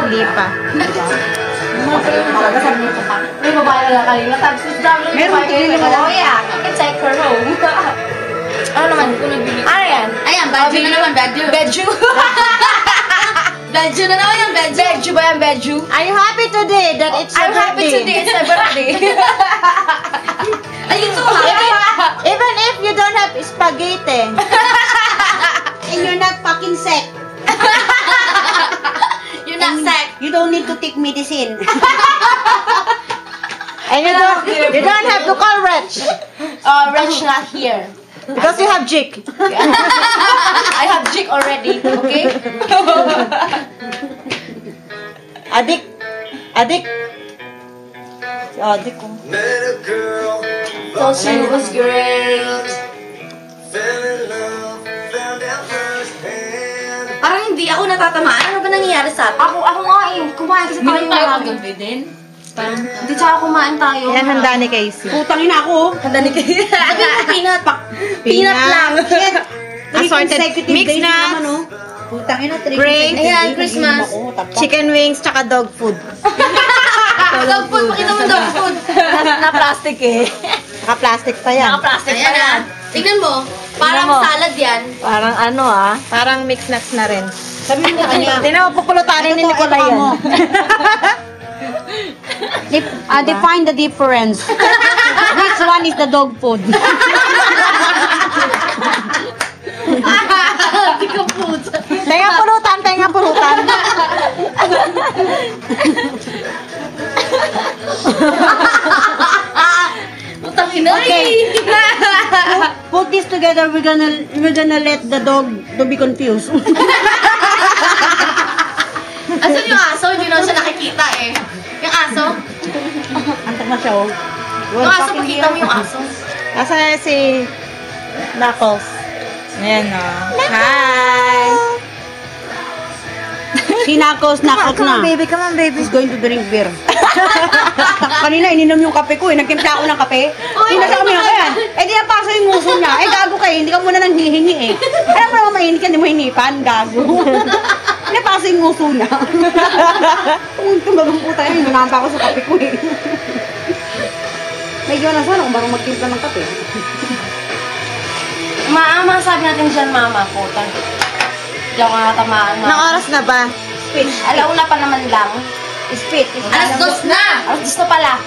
Hindi pa. May babae na kanina. Tapos Meron din naman. Oh yeah, I can take her home. Ano naman? Ano yan? Ayan, bedju na naman, bedju. Bedju? Bedju na naman yung bedju. Bedju ba yan, bedju? Are you happy today that it's your I'm happy today, it's my birthday. Ay, ito ha. Even if you don't have spaghetti. And you're not fucking sick. You're not sick. You don't need to take medicine. And you don't have to call Rich. Rich not here. Because you have Jig. I have jig already, okay? Adik. Oh, adik ko. Met a girl, So she was great. fell in love, found out firsthand. Parang hindi ako natatamaan. Ano ba nangyayari sa atin? Ako nga eh. Kumain kasi tayo. kagabi din. Hindi tsaka kumain tayo. Yan handa ni Casey. Putang ina ako. Handa ni kayo. Peanut. Peanut lang. Assorted mixed nuts, Putang ina, Grapes. Ayan, Christmas. chicken wings, tsaka dog food. Dog food. Pakita mo dog food. Na plastic eh. Naka-plastic pa yan. Naka-plastic pa Ayan na. yan. Tignan mo. Parang Tignan mo. salad yan. Parang ano ah. Parang mixed nuts na rin. Sabi mo na kanya. Tingnan mo, pupulutanin ni Nicola yan. Define the difference. Which one is the dog food? Tenga pulutan. Putang ina. Okay. Put this together, we're gonna let the dog to be confused. Asan yung aso? Hindi na siya nakikita eh. Yung aso? Antak na siya, oh. Yung aso, pakita mo yung aso. Asa si Knuckles? Ayan o. Hi! Si Knuckles, Knuckles Come on, na. baby. Come on, baby. He's going to drink beer. Kanina, ininom yung kape ko eh. Nagkimpla ako ng kape. Pinasa kami ng kayan. Eh, di napasa yung nguso niya. Eh, gago kayo. Hindi ka muna nang hihingi eh. Alam mo naman mainit ka, hindi mo hinipan. Gago. Napasa yung nguso niya. Tumagang puta yun. Nanampa ako sa kape ko eh. Medyo na sana kung marunong magtimpla ng kape. Maama, sabi natin dyan, mama ko. Hindi ako natamaan. Anong oras na ba? Alauna pa naman lang. Spit. Alas dos na! Alas gusto pala.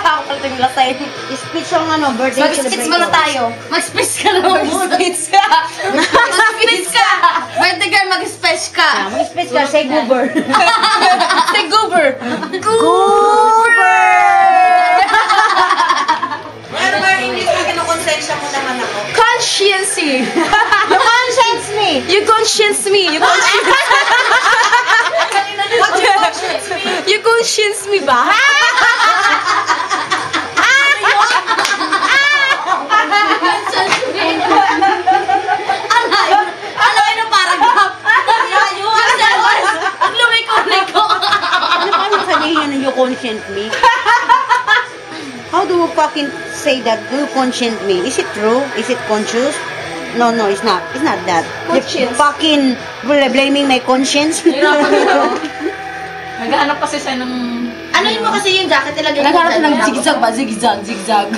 Ako pala yung lasay. Spit yung ano, birthday Mag-spits muna tayo. Mag-space ka naman muna. Mag-spits ka. Mag-space ka! Birthday girl, mag-space ka! Mag-spit ka, say goober. Say goober. Goober! Ano ba yung English na kinukonsensya mo naman ako? Consciency. You conscience me! You conscience me. You conscience What you conscience me? You conscience me ba? Ano yun ang paragraph? Ang lumiko-liko. Ano pa yung sabihin niya na you conscient me? How do you fucking say that? You conscient me? Is it true? Is it conscious? No, it's not. It's not that. You fucking blaming my conscience. Naghahanap kasi siya ng... Ano yun mo kasi yung jacket ilagay mo? Naghahanap ng zigzag ba? Zigzag.